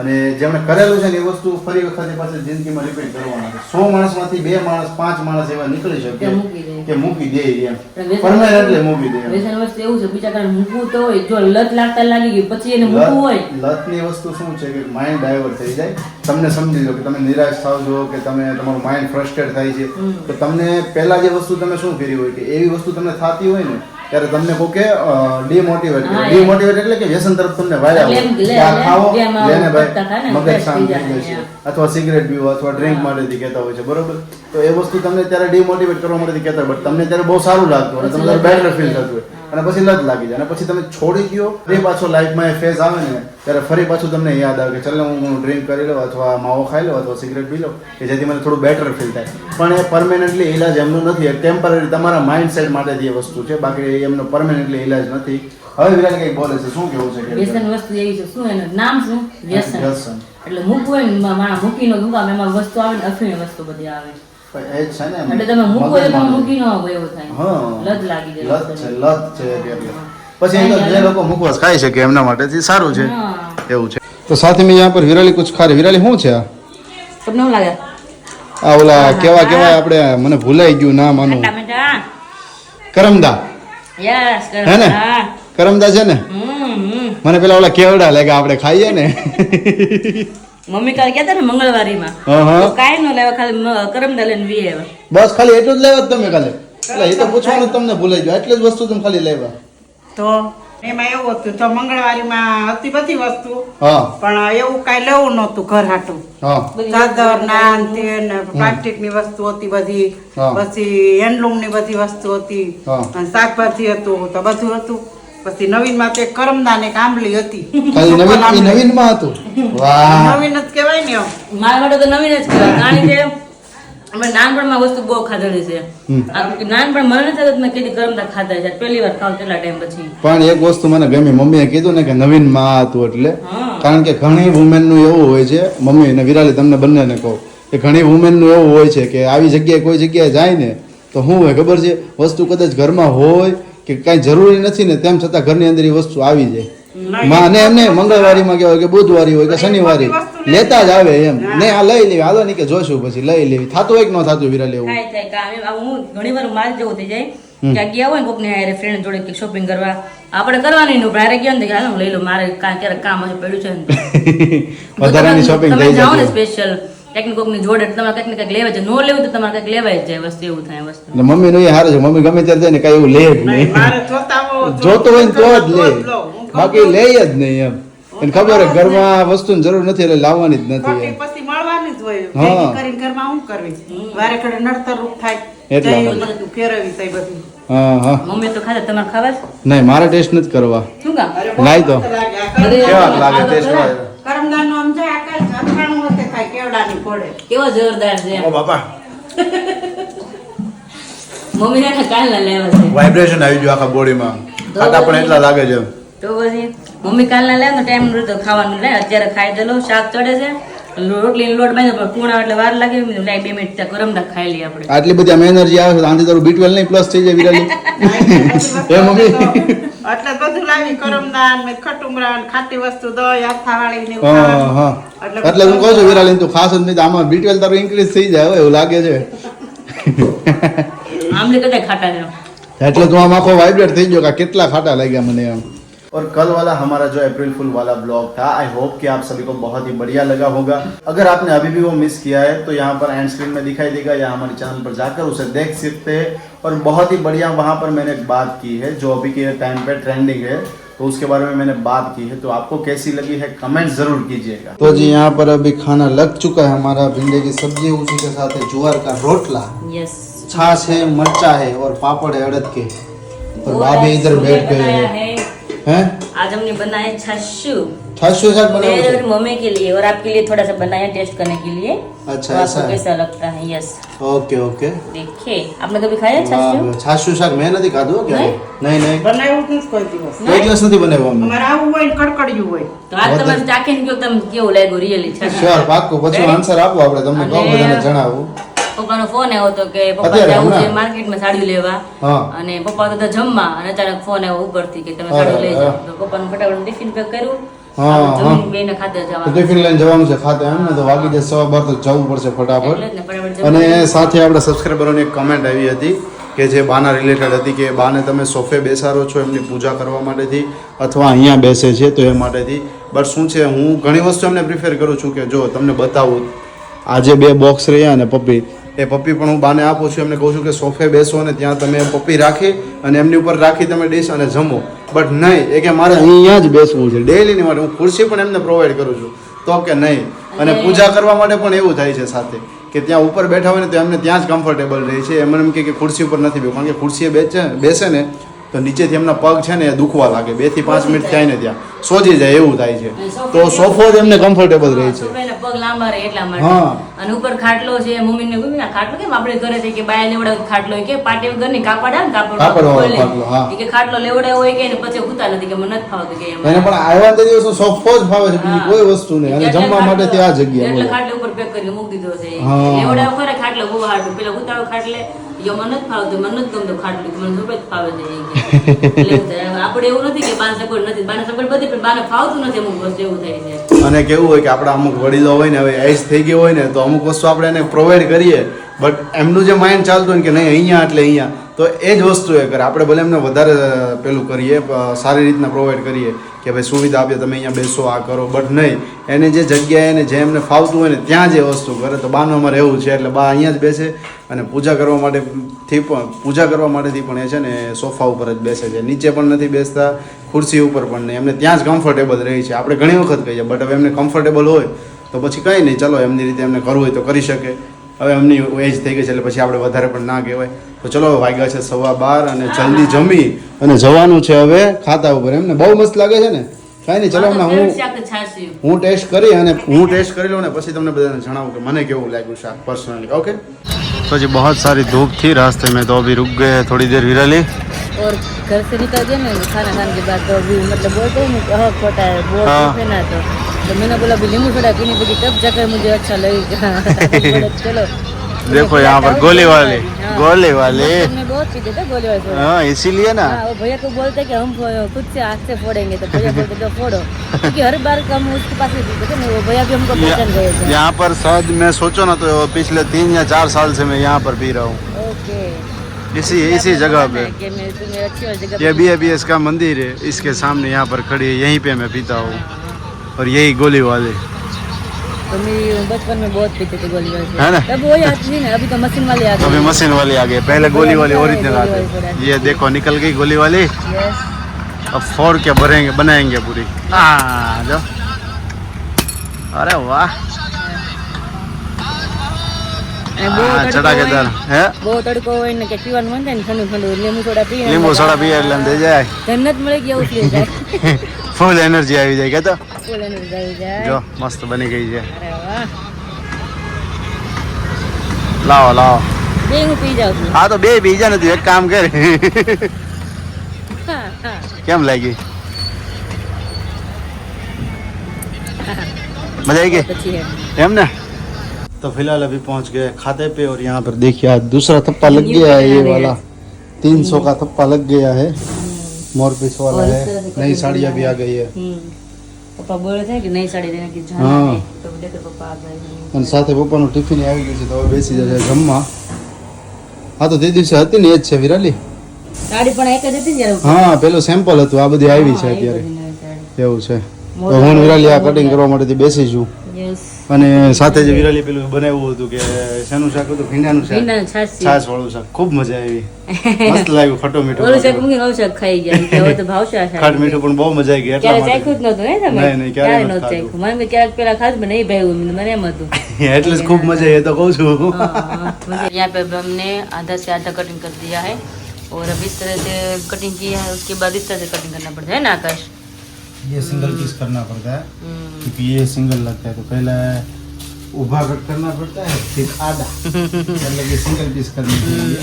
Speaker 2: અને જેમણે કરેલું છે ને એ વસ્તુ ફરી વખત પાછી જિંદગીમાં રિપીટ કરવાના છે. 100 માણસમાંથી 2 માણસ 5 માણસ એવા નીકળી શકે
Speaker 1: કે મૂકી દે.
Speaker 2: કે મૂકી દે એમ.
Speaker 1: વ્યસન
Speaker 2: પરમેનન્ટલી મૂકી દે એમ.
Speaker 1: વ્યસન વસ્તુ એવું છે, બીજા કારણ મૂકવું તો હોય, જો લત લાગતા લાગી ગઈ પછી એને મૂકવું હોય.
Speaker 2: લતની વસ્તુ શું છે કે માઇન્ડ ડાયવર્ટ થઈ જાય. તમને સમજી લો કે તમે નિરાશ થાવ છો કે તમે તમારું માઇન્ડ ફ્રસ્ટ્રેટ થાય છે, તો તમને પહેલા જે વસ્તુ તમે શું કરી હોય કે એવી વસ્તુ તમને થતી હોય ને ત્યારે તમને કહો કે ડિમોટિવેટ કરે.
Speaker 1: હા,
Speaker 2: ડિમોટિવેટ એટલે કે વ્યસન તરફ તમને વાળ્યા હોય
Speaker 1: એટલે
Speaker 2: કે આ ખાઓ,
Speaker 1: જેમાં
Speaker 2: લેને ભાઈ
Speaker 1: કરતા થાય ને,
Speaker 2: મગજ
Speaker 1: fresh
Speaker 2: શાંત
Speaker 1: થઈ
Speaker 2: થઈ
Speaker 1: જાય.
Speaker 2: જશે. અથવા સિગરેટ પીવો અથવા ડ્રિંક માટેથી કહેતા હોય છે, બરોબર. તો એ વસ્તુ તમને ત્યારે ડિમોટિવેટ કરવા માટેથી કહેતા હોય, બટ તમને ત્યારે બહુ સારું લાગતું અને તમને બેટર ફીલ થતું હોય અને પછી લત લાગી જાય અને પછી તમે છોડી દો. ફરી પાછો લાઈફમાં એ ફેઝ આવે ને ત્યારે ફરી પાછું તમને યાદ આવે કે ચાલો હું ડ્રિંક કરી લઉં અથવા માવો ખાઈ લઉં અથવા સિગરેટ પી લઉં કે જેથી મને થોડું બેટર ફીલ થાય. પણ એ પરમેનન્ટલી ઇલાજ એમનું નથી. એ ટેમ્પરરી તમારા માઇન્ડ સેટ માટે એ વસ્તુ છે, બાકી એમનો પરમેનન્ટલી ઇલાજ નથી. હવે વિરાટ કંઈક બોલે છે, શું કેવું છે?
Speaker 1: વ્યસન વસ્તુ એવી છે, શું એનું નામ શું? વ્યસન.
Speaker 2: વ્યસન
Speaker 1: એટલે મૂકવું હોય ને માણસ મૂકી નો મૂકામ, એમાં વસ્તુ આવે ને અફીણ વસ્તુ બધી આવે.
Speaker 2: એ જ છે ને.
Speaker 1: એટલે તમે મૂકવો હોય તો તમે મૂકી ન આવો એવું થાય.
Speaker 2: હા.
Speaker 1: લત લાગી જાય.
Speaker 2: લત છે એટલે. પછી એ તો જે લોકો મુખવાસ ખાઈ શકે એમના માટે સારું છે.
Speaker 1: હા.
Speaker 2: એવું છે. તો સાથે મેં यहाँ पर વિરાલી કુછ ખા રહી. વિરાલી શું છે આ?
Speaker 1: તમને શું લાગે?
Speaker 2: આ ઓલા કેવા આપણે મને ભૂલાઈ ગયું નામ આનું.
Speaker 1: ટામેટા.
Speaker 2: કરમદા.
Speaker 1: યસ,
Speaker 2: હે ને?
Speaker 1: હા.
Speaker 2: કરમદા છે ને. મને પેલા ઓલા કેવડા લાગે આપણે ખાઈએ ને.
Speaker 1: મમ્મી કાલે કહેતા ને મંગળવારીમાં
Speaker 2: હા હા.
Speaker 1: તો કાંઈ ન લેવા, ખાલી કરમદા લઈને વી આવ્યા.
Speaker 2: બસ ખાલી એટલું જ લેવા જ તમે કાલે. એટલે એ તો પૂછવાનું તમને ભૂલાઈ ગયું. એટલી જ વસ્તુ તમે ખાલી લેવા.
Speaker 3: તો એમાં એવું હતું તો મંગળવારીમાં હતી બધી વસ્તુ,
Speaker 2: હા
Speaker 3: પણ એવું કઈ લેવું નહોતું ઘર હાટું.
Speaker 2: હા
Speaker 3: ચાદર નાન તેલ પ્લાસ્ટિક ની વસ્તુ હતી બધી,
Speaker 2: હા.
Speaker 3: પછી હેન્ડલૂમ ની બધી વસ્તુ હતી,
Speaker 2: હા.
Speaker 3: અને શાકભાજી હતું તો બધું હતું. પછી નવીન માં તે કરમદા ને આંબલી હતી.
Speaker 2: ખાલી નવીન માં હતું. વાહ.
Speaker 3: નવીન જ કહેવાય ને એમ.
Speaker 1: મારા માટે તો નવીન જ કહેવાય, કારણ કે અમે નાનપણમાં વસ્તુ બહુ ખાધેલી છે. નાનપણ મને નથી થતું મેં કીધી કરમદા ખાધા છે, પહેલી વાર ખાવ કેટલા ટાઈમ પછી.
Speaker 2: પણ એક વસ્તુ મને ગમી, મમ્મીએ કીધું ને કે નવીન માં હતું એટલે.
Speaker 1: હા.
Speaker 2: કારણ કે ઘણી વુમેન નું એવું હોય છે, મમ્મી અને વિરાલી તમને બંનેને કહું કે ઘણી વુમેન નું એવું હોય છે કે આવી જગ્યાએ કોઈ જગ્યાએ જાય ને તો શું હોય ખબર છે, વસ્તુ કદાચ ઘરમાં હોય કે કાંઈ જરૂરી નથી ને તેમ છતાં ઘરની અંદર એ વસ્તુ આવી જાય. માં ને એમને મંગળવારીમાં કેવાય કે બુધવારી હોય કે શનિવારી લેતા જ આવે એમ. ને આ લઈ લેવી, હાલો નહીં કે જોશું પછી લઈ લેવી. થતું હોય કે ન થતું વિરાલી એવું?
Speaker 1: થાય થાય કામ. હું ઘણી વાર મારે જેવું થઈ જાય કે આ ગયા હોય ને કોક ને ફ્રેન્ડ જોડે કે શોપિંગ કરવા, આપણે કરવાની નું પણ ગયા ને કે હાલો હું લઈ લઉં, મારે ક્યારેક કામ હશે પડ્યું છે ને
Speaker 2: વધારાની શોપિંગ થઈ
Speaker 1: જાઓ ને
Speaker 2: જાય.
Speaker 1: સ્પેશિયલ કંઈક કોક ની જોડે તમારે કંઈક ને કંઈક લેવા છે, નો લેવું તો તમારે કંઈક લેવાય જ જાય વસ્તુ, એવું થાય વસ્તુ.
Speaker 2: એટલે મમ્મી નું એ સારું છે, મમ્મી ગમે ત્યારે જાય ને કઈ એવું લે જ નહીં.
Speaker 3: મારે જોતા હોય
Speaker 2: જોતો હોય ને તો જ લે,
Speaker 3: લઉં.
Speaker 2: બાકી લે જ નહીં એમ. એને ખબર હોય ઘરમાં વસ્તુની જરૂર નથી એટલે લાવવાની જ નથી
Speaker 3: બાકી
Speaker 2: એમ.
Speaker 3: પછી મળવાની જ હોય.
Speaker 2: હા.
Speaker 3: ભેગી કરીને ઘરમાં શું કરવી? વારે ઘડે નડતર રૂપ થાય.
Speaker 2: એટલા
Speaker 3: જઈ
Speaker 2: માટે.
Speaker 3: બધું ફેરવી થાય બધું.
Speaker 2: હા હા.
Speaker 1: મમ્મી તો ખાધા, તમારે ખાવા છે?
Speaker 2: નહીં મારે ટેસ્ટ નથી કરવા.
Speaker 1: શું કા
Speaker 2: નહીં તો
Speaker 1: અરે,
Speaker 2: કેવા લાગે ટેસ્ટ
Speaker 3: કરમદાન નો આમ છે આકાશ અથાણું હોતે ખાય કેવડાની ફોડે.
Speaker 1: કેવો જોરદાર છે
Speaker 2: ઓ બાપા
Speaker 1: મમ્મી ને કાલ ના લેવા છે
Speaker 2: વાઇબ્રેશન આવી ગયું આખા બોડીમાં ખાટા પણ એટલા લાગે છે
Speaker 1: તો પછી મમ્મી કાલ ના લે તો ટાઈમ નતો ખાવાનું લે અત્યારે ખાઈ દેલો શાક ચડે છે રોટલી લોટ બાંધ્યો પણ પૂણા એટલે વાર લાગે મેં કીધું, લાય 2 મિનિટ ત્યાં ગરમ રાખ ખાઈ લઈએ આપણે
Speaker 2: આટલી બધી આમ એનર્જી આવે છે આંધી તારું B12 નહીં પ્લસ થઈ જાય વિરાલી એ મમ્મી
Speaker 3: એટલે બધું લાવી કરમદાન મેં ખટુમરા ખાટી વસ્તુ દહીં આથાવાળી ને એવું
Speaker 2: હા
Speaker 3: ખાવાનું.
Speaker 2: હા એટલે હું કહું છું વિરાલી તું ખાસ જ નહીં તો આમાં B12 તારું ઇન્ક્રીઝ થઈ જાય હવે એવું લાગે છે
Speaker 1: આમલી કદાચ ખાટા ને
Speaker 2: એટલે तो हम आखो वाइब्रेट થઈ ગયો કે કેટલા ખાટા લાગ્યા મને એમ और कल वाला हमारा जो अप्रैल फुल वाला ब्लॉग था आई होप कि आप सभी को बहुत ही बढ़िया लगा होगा अगर आपने अभी भी वो मिस किया है तो यहाँ पर एंड स्क्रीन में दिखाई देगा या हमारे चैनल पर जाकर उसे देख सकते हैं और बहुत ही बढ़िया वहाँ पर मैंने एक बात की है जो अभी के टाइम पे ट्रेंडिंग है तो उसके बारे में मैंने बात की है तो आपको कैसी लगी है कमेंट जरूर कीजिएगा तो जी यहाँ पर अभी खाना लग चुका है हमारा भिंडी की सब्जी उसी के साथ है ज्वार का रोटला
Speaker 1: यस
Speaker 2: छाछ है मरचा है और पापड़ है अड़द के और भाभी इधर बैठ गए हैं हैं
Speaker 1: आज हमने बनाया छाछू
Speaker 2: छाछ साथ
Speaker 1: मेरे
Speaker 2: बनाया
Speaker 1: और मम्मी के लिए और आपके लिए थोड़ा सा बनाया टेस्ट करने के लिए
Speaker 2: अच्छा,
Speaker 1: तो
Speaker 2: ऐसा
Speaker 1: आपको
Speaker 2: है।
Speaker 1: कैसा लगता है यस
Speaker 2: ओके ओके
Speaker 1: देखिए आपने कभी खाया छाछू
Speaker 2: छाछ શાક મેં નથી ખાધું क्या નહીં નહીં
Speaker 3: બનાવ્યું જ નથી કોઈ દિવસ.
Speaker 2: કોઈ દિવસ નથી બનાવ્યો અમે
Speaker 3: અમારે આવું હોય ને કડકડિયું હોય.
Speaker 1: તો આજ તમે ચાખીને કહો તમે કેવું લાગ્યું રિયલી છાછુ
Speaker 2: શ્યોર પાક્કું પછી આન્સર આપો આપણે તમને કહો
Speaker 1: અને-
Speaker 2: બધાને જણાવું
Speaker 1: પપ્પાનો ફોન આવ્યો હતો કે પપ્પા
Speaker 2: અત્યારે
Speaker 1: જવું છે
Speaker 2: હમણાં?
Speaker 1: માર્કેટમાં સાડી લેવા
Speaker 2: હા
Speaker 1: અને પપ્પા તો જમવા અને અચાનક ફોન આવ્યો ઉપરથી કે તમે સાડી લઈ જાઓ તો પપ્પાનું ફટાફટ ટિફિન પેક કર્યું
Speaker 2: હા,
Speaker 1: આપણે
Speaker 2: હા.
Speaker 1: જમીને બેયને ખાતે
Speaker 2: તો
Speaker 1: જવાનું
Speaker 2: ટિફિન લઈને જવાનું છે ખાતે એમ ને તો વાગી જાય 12:15 તો જવું પડશે ફટાફટ
Speaker 1: એટલે જ ને ફટાફટ જમીને
Speaker 2: અને સાથે આપણા સબસ્ક્રાઈબરોની એક કમેન્ટ આવી હતી કે જે બાના રિલેટેડ હતી કે બાને તમે સોફે બેસાડો છો એમની પૂજા કરવા માટેથી અથવા અહીંયા બેસે છે તો એ માટેથી બટ શું છે હું ઘણી વસ્તુ એમને પ્રિફેર કરું છું કે જો તમને બતાવું આજે 2 બોક્સ રહ્યા અને પપ્પી એ પપ્પી પણ હું બાને આપું છું એમને કહું છું કે સોફે બેસો અને ત્યાં તમે પપ્પી રાખી અને એમની ઉપર રાખી તમે ડીશ અને જમો બટ નહીં એ કે મારે અહીંયા જ બેસવું છે ડેલીની માટે હું ખુરશી પણ એમને પ્રોવાઈડ કરું છું તો કે નહીં અને પૂજા કરવા માટે પણ એવું થાય છે સાથે કે ત્યાં ઉપર બેઠા હોય ને તો એમને ત્યાં જ કમ્ફર્ટેબલ રહે છે એમને એમ કે ખુરશી ઉપર નથી બેવું કારણ કે ખુરશીએ બેસે ને તો નીચેથી એમના પગ છે ને એ દુખવા લાગે 2 થી 5 મિનિટ થાય ને ત્યાં સોજી જાય એવું થાય છે તો સોફો જ એમને કમ્ફર્ટેબલ રહે છે
Speaker 1: છોકરાને પગ લાંબા રહે એટલા માટે
Speaker 2: હા.
Speaker 1: અને ઉપર ખાટલો છે મમ્મીને કહ્યું ના ખાટલો કેમ આપણે ઘરે છે કે બાયા લેવડાવ ખાટલો હોય કે પાટી ઘરની કાપડ આવે ને
Speaker 2: કાપડ
Speaker 1: કાપડ
Speaker 2: વાળો
Speaker 1: ખોલે.
Speaker 2: ખાટલો, હા.
Speaker 1: ઈ કે ખાટલો લેવડાવ્યો હોય કે ને પછી હુતા નથી કે મને નથી ફાવતું કે એમ
Speaker 2: એને પણ આવ્યા તે દિવસો સોફો જ ફાવે છે બીજી કોઈ વસ્તુ નહીં અને
Speaker 1: એટલે
Speaker 2: જમવા માટે ત્યાં જગ્યા
Speaker 1: એટલે
Speaker 2: મળે
Speaker 1: ખાટલો ઉપર પેક કરીને મૂકી દીધો છે
Speaker 2: હા.
Speaker 1: લેવડાવ ખરે ખાટલો બહુ હાટું પેલા હુતાવ ખાટલે યો મને નથી ફાવતું મને નથી ગમતું ખાટલું કે મને super જ ફાવે છે ઈ કે. એટલે એવું થાય. આપણે એવું નથી કે બાને સગવડ નથી બાને સગવડ બધી પણ બાને ફાવતું નથી અમુક વસ્તુ એવું થાય છે
Speaker 2: અને કેવું હોય કે આપણા અમુક વડીલો હોય ને હવે એજ થઈ ગયો હોય ને તો અમુક વસ્તુ આપણે એને પ્રોવાઈડ કરીએ બટ એમનું જે માઇન્ડ ચાલતું હોય ને કે નહીં અહીંયા એટલે અહીંયા તો એ જ વસ્તુ એ કરે આપણે ભલે એમને વધારે પેલું કરીએ સારી રીતના પ્રોવાઈડ કરીએ કે ભાઈ સુવિધા આપીએ તમે અહીંયા બેસો આ કરો બટ નહીં એને જે જગ્યાએ એને જે એમને ફાવતું હોય ને ત્યાં જે વસ્તુ કરે તો બાનું અમારે એવું છે એટલે બા અહીંયા જ બેસે અને પૂજા કરવા માટેથી પણ એ છે ને સોફા ઉપર જ બેસે છે નીચે પણ નથી બેસતા ખુરશી ઉપર પણ નહીં એમને ત્યાં જ કમ્ફર્ટેબલ રહે છે આપણે ઘણી વખત કહીએ બટ હવે એમને કમ્ફર્ટેબલ હોય તો પછી કંઈ નહીં ચલો એમની રીતે એમને કરવું હોય તો કરી શકે હવે એમની એજ થઈ ગઈ છે એટલે પછી આપણે વધારે પણ ના કહેવાય તો ચલો હવે વાગ્યા છે 12:15 અને જલ્દી જમી અને જવાનું છે હવે ખાતા ઉપર એમને બહુ મસ્ત લાગે છે ને કાંઈ નહીં ચલો હમણાં હું ટેસ્ટ કરી અને હું ટેસ્ટ કરી લઉં ને પછી તમને બધાને જણાવું કે મને કેવું લાગ્યું શાક પર્સનલી ઓકે तो जी बहुत सारी धूप थी रास्ते में तो अभी रुक गए हैं थोड़ी देर विरली
Speaker 1: और घर से निकल गए ना खाना खाने के बाद तो अभी मतलब बोलते हैं ना कि हाँ खोटा है बोल
Speaker 2: हाँ।
Speaker 1: है ना तो मैंने बोला अभी नींबू सोडा पीने पड़ी तब जाकर मुझे अच्छा लगेगा बोला, चलो
Speaker 2: देखो यहाँ पर गोली वाले गोली वाले
Speaker 1: हमने बहुत पीते थे गोली वाले सोडा
Speaker 2: हाँ इसीलिए ना
Speaker 1: हाँ, वो भैया को बोलते कि हम खुद से हाथ से फोड़ेंगे तो भैया बोलते तो फोड़ो क्योंकि हर बार हम उसके पास ही पीते थे ना वो भैया भी हमको पहचान गए थे
Speaker 2: यहाँ पर शायद मैं सोचो ना तो पिछले 3 या 4 साल से मैं यहाँ पर पी रहा हूँ
Speaker 1: ओके
Speaker 2: इसी जगह पे
Speaker 1: कि मैं तुम्हें अच्छी वाली जगह
Speaker 2: ये BABS का मंदिर है इसके सामने यहाँ पर खड़ी है यहीं पे मैं पीता हूँ और यही गोली वाले
Speaker 1: तो मेरी बचपन में बहुत पीते थे गोली वाले
Speaker 2: है ना?
Speaker 1: तब वही आती थी ना अभी तो मशीन वाली आ
Speaker 2: अभी
Speaker 1: गई
Speaker 2: मशीन वाली आ गई पहले गोली वाली ओरिजिनल आते ये देखो निकल गई गोली वाली
Speaker 1: यस
Speaker 2: अब फोड़ के भरेंगे बनाएंगे पूरी जाओ अरे वाह
Speaker 1: અને બહુ તડકો
Speaker 2: ચટાકેદાર
Speaker 1: હોય,
Speaker 2: હે
Speaker 1: બહુ તડકો હોય ને કે પીવાનું મન થાય ને ઠંડુ ઠંડુ લીંબુ સોડા પીએ ને
Speaker 2: લીંબુ સોડા પીએ એટલે એમ થઈ જાય
Speaker 1: જન્નત મળી ગઈ એવું થઈ જાય.
Speaker 2: ફૂલ એનર્જી આવી જાય કે તો
Speaker 1: ફૂલ એનર્જી આવી જાય.
Speaker 2: જો મસ્ત બની ગઈ છે.
Speaker 1: અરે વાહ,
Speaker 2: લાવો લાવો.
Speaker 1: બે હું પી જાઉં છું.
Speaker 2: હા તો બે બીજા નથી, એક કામ કરે.
Speaker 1: હા, હા.
Speaker 2: કેમ લાગી? मजा आई गई
Speaker 1: अच्छी है.
Speaker 2: एम ना। तो फिलहाल अभी पहुंच गए खाते पे और यहाँ पर देखिए आज दूसरा थप्पा लग गया है, ये वाला 300 का थप्पा लग गया है, मोरपीस वाला है। नई साड़ियाँ भी आ गई है
Speaker 1: પપ્પા બોલે છે કે નઈ સાડી લેને કે
Speaker 2: હા.
Speaker 1: જાના તો દેખો પપ્પા આ ગઈ.
Speaker 2: અને સાથે પપ્પાનું ટિફિન આવી ગયું છે તો હવે બેસી જશે જમવા. હા તો તે દિવસે હતી ને એ જ છે વિરાલી.
Speaker 1: સાડી પણ એક જ હતી ને યાર.
Speaker 2: હા પેલું સેમ્પલ હતું, આ બધી આવી છે અત્યારે એવું છે. તો હું ને વિરાલી આ કટિંગ કરવા માટે બેસીશું.
Speaker 1: યસ.
Speaker 2: અને સાથે જે વિરાલી પેલું બનાવ્યું હતું કે શેનું શાક હતું, ભીંડાનું શાક,
Speaker 1: ભીંડાનું છાશ.
Speaker 2: છાશ વાળું શાક, ખૂબ મજા આવી, મસ્ત લાગ્યું, ખટો મીઠું
Speaker 1: ઓલું શાક મૂકી ઓલું શાક ખાઈ ગયા કે હવે તો ભાવશે આ શાક.
Speaker 2: ખાટ મીઠું પણ બહુ મજા આવી ગઈ એટલા
Speaker 1: ક્યારે
Speaker 2: માટે.
Speaker 1: ચાખ્યું જ નહોતું હે તમે?
Speaker 2: નહીં, નહીં, ક્યારેય
Speaker 1: નહોતું
Speaker 2: નહોતું
Speaker 1: ચાખ્યું. મને બી ક્યારેક પેલા ખાધું પણ નહીં ભાવ્યું મને એમ હતું.
Speaker 2: એટલે જ ખૂબ મજા આવી, એ તો કહું છું.
Speaker 1: हाँ, मुझे यहाँ पे हमने आधा से आधा कटिंग कर दिया है और अब इस तरह से कटिंग किया है, उसके बाद इस तरह से कटिंग करना पड़ता है ना आकाश?
Speaker 2: ये सिंगल पीस करना पड़ता है क्योंकि ये सिंगल लगता है, तो पहले उभा कट करना पड़ता है फिर आधा, मतलब ये सिंगल पीस करने के लिए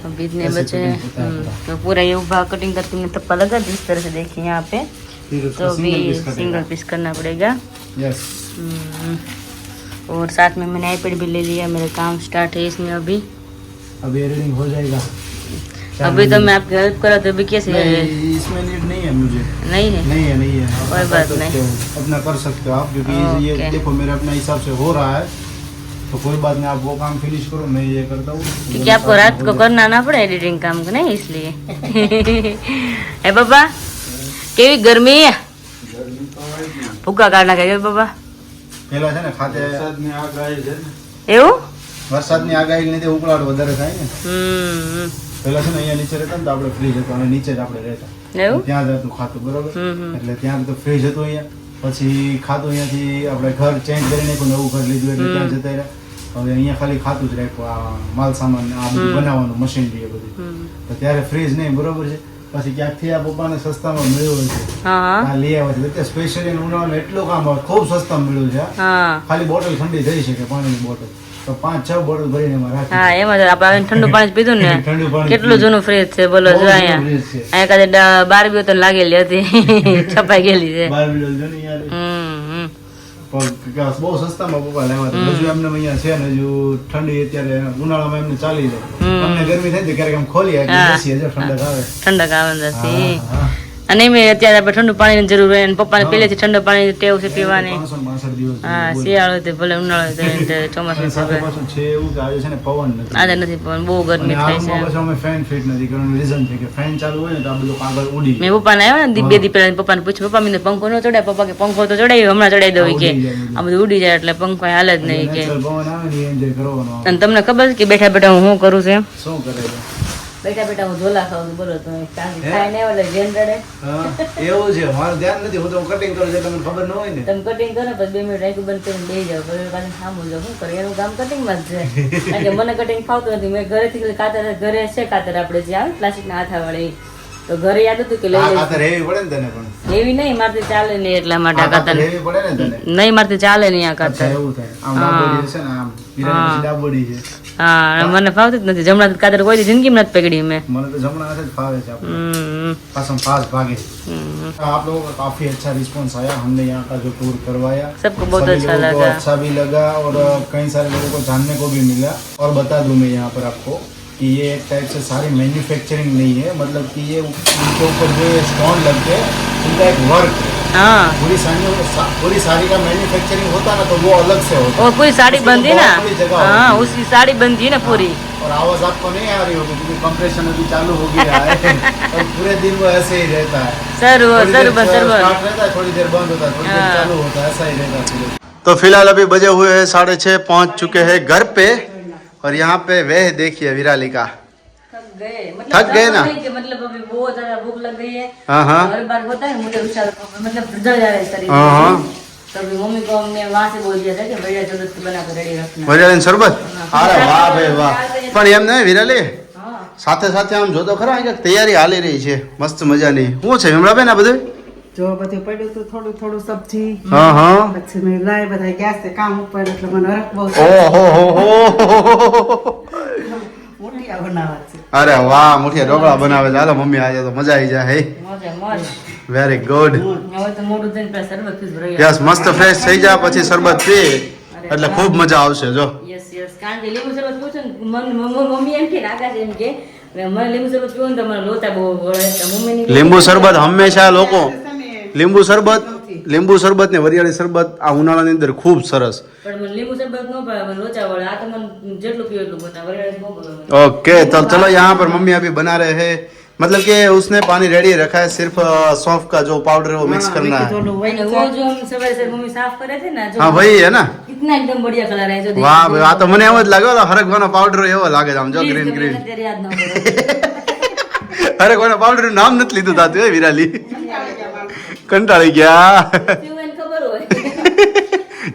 Speaker 1: अभी इतने
Speaker 2: ऐसे
Speaker 1: बचे
Speaker 2: कटिंग
Speaker 1: हैं
Speaker 2: होता है पूरा।
Speaker 1: तो पूरा ये उभा कटिंग करके हमने थप्पा लगा दी इस तरह से, देखिए यहाँ पे
Speaker 2: फिर
Speaker 1: तो
Speaker 2: उसको
Speaker 1: अभी
Speaker 2: सिंगल पीस
Speaker 1: सिंगल
Speaker 2: कटेगा।
Speaker 1: पीस करना पड़ेगा.
Speaker 2: यस
Speaker 1: और साथ में मैंने आईपैड भी ले लिया, मेरा काम स्टार्ट है इसमें अभी.
Speaker 2: अब एडिटिंग हो जाएगा.
Speaker 1: अभी तो मैं आपकी हेल्प करा तो अभी कैसे
Speaker 2: नहीं, इसमें नीड नहीं है मुझे.
Speaker 1: नहीं है?
Speaker 2: नहीं है, नहीं है. आप
Speaker 1: कोई
Speaker 2: कर
Speaker 1: बात
Speaker 2: सकते
Speaker 1: नहीं.
Speaker 2: हो, अपना कर सकते हो आप, क्योंकि ये
Speaker 1: ओके.
Speaker 2: देखो मेरे अपने हिसाब से हो रहा है तो कोई बात नहीं, आप वो काम फिनिश करो, मैं ये करता हूँ.
Speaker 1: क्योंकि आपको रात को करना ना पड़े एडिटिंग काम को, नहीं इसलिए. है पापा केवी गर्मी है, ભૂકા કાઢ નાખે કે બાબા
Speaker 2: પેલા છે ને ખાતે વરસાદની આગાહી છે ને,
Speaker 1: એવું.
Speaker 2: વરસાદની આગાહી લીધે ઉકળાટ વધારે થાય ને.
Speaker 1: હમ
Speaker 2: પેલા છે ને અહીંયા નીચે રહેતા ને તો આપણે ફ્રીજ હતું, અને નીચે જ આપણે રહેતા,
Speaker 1: એવું.
Speaker 2: ત્યાં જ હતું ખાતું, બરોબર.
Speaker 1: હમ.
Speaker 2: એટલે ત્યાં તો ફ્રીજ હતું અહીંયા, પછી ખાતું અહીંયાથી આપણે ઘર ચેન્જ કરી નાખ્યું, નવું ઘર લીધું એટલે ત્યાં જતા રહ્યા. હવે અહીંયા ખાલી ખાતું જ રાખ્યું, આ માલ સામાન આ બધું બનાવવાનું મશીનરી એ બધું. તો ત્યારે ફ્રીજ નહીં, બરોબર છે. પછી ક્યાંકથી આ પપ્પાને સસ્તામાં મળ્યું છે,
Speaker 1: હા
Speaker 2: આ લઈ આવ્યા છે. અત્યારે સ્પેશિયલી ઉનાળામાં એટલું કામ આવે, ખૂબ સસ્તામાં મળ્યું છે.
Speaker 1: હા
Speaker 2: ખાલી બોટલ ઠંડી થઈ શકે, પાણીની બોટલ તો 5-6 બોટલ ભરીને એમાં રાખી.
Speaker 1: હા એમાં જ આપણે આવીને ઠંડુ પાણી જ પીધું ને.
Speaker 2: ઠંડુ પાણી
Speaker 1: કેટલું જૂનું ફ્રીજ છે બોલો.
Speaker 2: બહુ
Speaker 1: જો
Speaker 2: જૂનું
Speaker 1: અહીંયા
Speaker 2: fridge છે.
Speaker 1: અહીંયા કાંઈ 12 બોતલ લાગેલી હતી, છપાઈ ગયેલી છે.
Speaker 2: 12 બોટલ જો ને યાર.
Speaker 1: હમ.
Speaker 2: પણ બહુ સસ્તામાં પપ્પા લાવ્યા હતા. હજુ એમને અહીંયા છે ને, હજુ ઠંડી અત્યારે ઉનાળામાં એમને ચાલી જાય. અમને ગરમી થાય તો ક્યારેક આમ ખોલીએ એટલે
Speaker 1: હા.
Speaker 2: બેસીએ, જો ઠંડક આવે.
Speaker 1: ઠંડક આવે નથી.
Speaker 2: હા, હા.
Speaker 1: અને એમ અત્યારે આપણે ઠંડુ પાણીની જરૂર હોય અને પપ્પાને પહેલેથી ઠંડુ પાણી ટેવ છે પીવાની.
Speaker 2: 562 દિવસ
Speaker 1: હા
Speaker 2: બોલો.
Speaker 1: શિયાળો તે ભલે ઉનાળો તે
Speaker 2: અને
Speaker 1: ચોમાસું
Speaker 2: સાથે
Speaker 1: છે.
Speaker 2: પાછું છે એવું કે આજે છે ને પવન નથી.
Speaker 1: આજે નથી પણ બહુ
Speaker 2: અને
Speaker 1: ગરમી
Speaker 2: આ
Speaker 1: થાય
Speaker 2: રૂમમાં
Speaker 1: છે.
Speaker 2: પાછું અમે ફેન ફિટ નથી કરવાનું. રીઝન છે કે ફેન ચાલુ હોય ને તો આ બધું કાગળ ઉડી
Speaker 1: મેં પપ્પાને આવ્યા ને બે દી પહેલા પપ્પાને પૂછ્યું, પપ્પા મને પંખો ન ચડાય. પપ્પા કે પંખો તો ચડાવી હમણાં ચડાવી દઉં કે
Speaker 2: ઉડી જાય બધું.
Speaker 1: આ બધું ઉડી જાય એટલે પંખો હાલ જ નહીં કે.
Speaker 2: નેચરલ પવન આવે ને એન્જોય કરવાનો.
Speaker 1: અને તમને ખબર છે કે બેઠા બેઠા હું શું કરું છું એમ?
Speaker 2: શું કરે છે?
Speaker 1: બેઠા બેઠા હું ઝોલા ખાઉં છું. બોલો તમે ખાય ને એટલે જેન રડે.
Speaker 2: હા, એવું છે. મારું ધ્યાન નથી, હું તો કટિંગ કરું છું એટલે મને ખબર ન હોય ને.
Speaker 1: તમે કટિંગ કરો પછી 2 મિનિટ રાખ્યું બંધ કરીને બેસી જાવ, પછી પાછું સામું જાવ. શું કરે એનું કામ કટિંગમાં જ છે. કારણ કે મને કટિંગ ફાવતું નથી. મેં ઘરેથી કાતર, ઘરે છે કાતર આપણે જે આવે પ્લાસ્ટિકના હાથાવાળી, તો ઘરે યાદ હતું કે લઈ
Speaker 2: આ
Speaker 1: લઈ.
Speaker 2: ખાતર હેવી પડે ને તને પણ.
Speaker 1: એવી નહીં, મારથી ચાલે નહીં એટલા માટે
Speaker 2: આ
Speaker 1: આ કાતર.
Speaker 2: ખાતર હેવી પડે ને તને.
Speaker 1: નહીં મારથી ચાલે નહીં આ
Speaker 2: અચ્છા,
Speaker 1: કાતર.
Speaker 2: એવું થાય. આમ ડાબોડી છે ને, આમ હીરાની પછી ડાબોડી છે.
Speaker 1: હા અને મને ફાવતું જ નથી. જમણા કાતર કોઈ દી જિંદગીમાં નથી પકડી મેં.
Speaker 2: મને तो जमुना हाथ से फावे છે આપણે.
Speaker 1: हम्म,
Speaker 2: पास हम पास भागे.
Speaker 1: हम्म।
Speaker 2: आप लोगों का काफी अच्छा रिस्पॉन्स आया. हमने यहाँ का जो टूर करवाया
Speaker 1: सबको बहुत
Speaker 2: सभी
Speaker 1: अच्छा
Speaker 2: लोगों को
Speaker 1: लगा।
Speaker 2: अच्छा भी लगा और कई सारे लोगों को जानने को भी मिला. और बता दूं मैं यहाँ पर आपको कि ये एक टाइप से सारी मैन्युफैक्चरिंग नहीं है, मतलब कि ये उनके ऊपर जो ये स्टोन लगते हैं उनका एक वर्क है.
Speaker 1: हाँ
Speaker 2: पूरी साड़ी का मैन्युफैक्चरिंग होता ना तो वो अलग से होता.
Speaker 1: और पूरी साड़ी
Speaker 2: उसकी तो
Speaker 1: बंधी ना.
Speaker 2: बहुत बड़ी जगह
Speaker 1: हाँ
Speaker 2: होती है.
Speaker 1: उसकी साड़ी बंधी है ना पूरी.
Speaker 2: और आवाज आपको नहीं आ रही होगी क्योंकि कंप्रेशन अभी चालू हो गया है और पूरे दिन वो ऐसे ही रहता है.
Speaker 1: सर वो
Speaker 2: थोड़ी
Speaker 1: सर
Speaker 2: देर
Speaker 1: बस सर बस.
Speaker 2: स्टार्ट रहता है, थोड़ी देर बंद होता है, थोड़ी देर
Speaker 1: हाँ।
Speaker 2: चालू होता है, ऐसा ही रहता है पूरे. तो फिलहाल अभी बजे हुए हैं 6:30, पहुंच चुके हैं घर पे और यहाँ पे वह देखिए विराली का. थक गए ना?
Speaker 1: मतलब अभी बहुत ज्यादा भूख लग गई है.
Speaker 2: हाँ हाँ
Speaker 1: हर बार होता है मुझे मतलब जल जा रहा है शरीर.
Speaker 2: हाँ हाँ.
Speaker 1: तो अभी मम्मी को हमने वहाँ से बोल दिया था कि बढ़िया जरूरत बना कर रेडी रखना।
Speaker 4: વરિયાળીનું શરબત અરે વાહ ભાઈ વાહ પણ એમ નહીં વિરાલી
Speaker 1: हाँ
Speaker 4: સાથે સાથે આમ જોતો ખરા કે તૈયારી હાલી રહી છે મસ્ત મજાની શું છે વિમળાબેન આ બધું
Speaker 3: જો બધું પડ્યું હતું થોડું થોડું સબ્જી
Speaker 4: હા હા
Speaker 3: પછી મેં લાય બધા ગેસ છે કામ ઉપર એટલે મને હરખ બહુ
Speaker 4: ઓહો હો હો
Speaker 3: મોટિયા બનાવવા છે.
Speaker 4: અરે વાહ મુઠિયા ઢોકળા બનાવે છે હાલો મમ્મી આજે તો મજા આવી જાય હે
Speaker 1: मौज है मौज।
Speaker 4: વેરી ગુડ
Speaker 1: હવે તો મોટું થઈને પેલા શરબત પીસ ભરાઈ
Speaker 4: યસ મસ્ત ફ્રેશ થઈ જાય પછી શરબત પી એટલે ખૂબ મજા આવશે જો
Speaker 1: યસ યસ કારણ કે લીંબુ શરબત પૂછો ને મમ્મી એમ કે આકાશ એમ કે મને લીંબુ શરબત પીવું ને તો મને લોચા બહુ વળે તો મમ્મીની
Speaker 4: લીંબુ શરબત હંમેશા લોકો લીંબુ શરબત ને વરિયાળી શરબત આ ઉનાળાની અંદર ખૂબ સરસ
Speaker 1: પણ મને લીંબુ શરબત ન ભાવે મને લોચા વળે આ તો મને જેટલું પીવું એટલું બતા વરિયાળી બહુ ભાવે
Speaker 4: ओके तो चलो यहाँ पर मम्मी अभी बना रहे हैं मतलब कि उसने पानी रेडी रखा है सिर्फ सौंफ का जो पाउडर है वो मिक्स करना है
Speaker 3: થોડું હોય
Speaker 1: અને
Speaker 3: ને
Speaker 1: वो जो हम सवेरे से मम्मी साफ करे थे ना जो
Speaker 4: हाँ वही है ना
Speaker 1: कितना एकदम बढ़िया कलर है जो
Speaker 4: वाह भाई आ तो મને એવો જ લાગ્યો હરગવાનો પાવડર એવો લાગે છે આમ જો ગ્રીન ગ્રીન
Speaker 1: तेरे याद ना पड़े
Speaker 4: હરગવાનો પાવડર નું નામ નથી લીધું તાતું એ વિરાલી કંટાળી ગયા
Speaker 1: पीवन खबर हो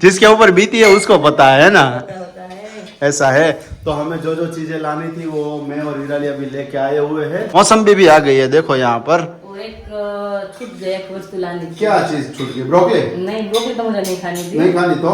Speaker 4: जिसके ऊपर बीती है उसको पता है ना
Speaker 1: होता है
Speaker 4: ऐसा है तो हमें जो जो चीजें लानी थी वो मैं और विराली अभी लेके आए हुए हैं मौसम्बी भी आ गई है देखो यहाँ पर
Speaker 1: वो एक छूट गया एक वस्तु लानी थी
Speaker 4: क्या चीज छूट गई ब्रोकली
Speaker 1: नहीं ब्रोकली तो मुझे नहीं खानी थी
Speaker 4: नहीं खानी तो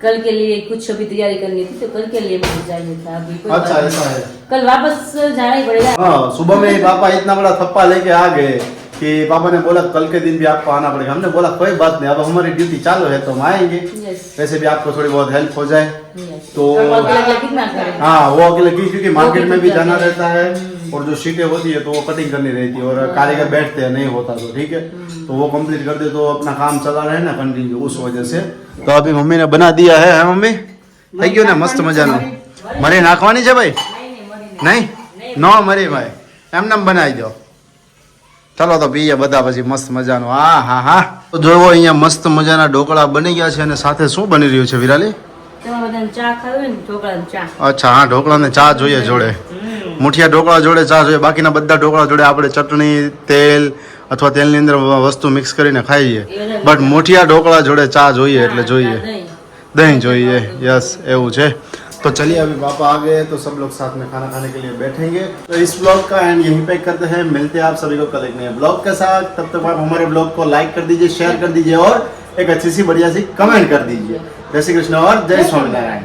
Speaker 1: कल के लिए कुछ अभी तैयारी करनी थी तो कल के लिए मुझे चाहिए था अभी कोई
Speaker 4: अच्छा
Speaker 1: बात
Speaker 4: ऐसा
Speaker 1: नहीं।
Speaker 4: है
Speaker 1: कल वापस जाना ही पड़ेगा
Speaker 4: हाँ सुबह में ही पापा इतना बड़ा थप्पा लेके आ गए कि पापा ने बोला कल के दिन भी आपको आना पड़ेगा हमने बोला कोई बात नहीं अब हमारी ड्यूटी चालू है तो हम आएंगे
Speaker 1: यस
Speaker 4: वैसे भी आपको थोड़ी बहुत हेल्प हो जाए
Speaker 1: यस
Speaker 4: तो-
Speaker 1: अकेले कितना करेंगे
Speaker 4: हाँ वो अकेले क्योंकि मार्केट में भी जाना रहता है और जो शीटें होती है तो वो कटिंग करनी रहती है और कारीगर बैठते हैं नहीं होता तो ठीक है तो वो कंप्लीट कर दे तो अपना काम चला रहे ना कंटिन्यू उस वजह से तो अभी मम्मी ने बना दिया है मम्मी થઈ ગયું ને મસ્ત મજાનું મરી નાખવાની છે ભાઈ નહીં નો મરી ભાઈ એમને બનાવી દો ચાલો તો પીએ બધા પછી મસ્ત મજાનું હા હા હા તો જોવો અહીંયા મસ્ત મજાના ઢોકળા બની ગયા છે અને સાથે શું બની રહ્યું છે વિરાલી
Speaker 1: તમારે બધાને ચા ખાવી હોય ને ઢોકળાની ચા
Speaker 4: અચ્છા હા ઢોકળાને ચા જોઈએ જોડે મુઠિયા ઢોકળા જોડે ચા જોઈએ બાકીના બધા ઢોકળા જોડે આપણે ચટણી તેલ અથવા તેલની અંદર વસ્તુ મિક્સ કરીને ખાઈએ બટ મુઠિયા ઢોકળા જોડે ચા જોઈએ એટલે જોઈએ
Speaker 1: દહીં
Speaker 4: दही चाहिए यस એવું છે तो चलिए अभी पापा आ गए तो सब लोग साथ में खाना खाने के लिए बैठेंगे तो इस ब्लॉग का एंड यहीं पे करते हैं मिलते हैं आप सभी को कल एक नए ब्लॉग के साथ तब तक आप हमारे ब्लॉग को लाइक कर दीजिए शेयर कर दीजिए और एक अच्छी सी बढ़िया सी कमेंट कर दीजिए जय श्री कृष्ण और जय स्वामीनारायण।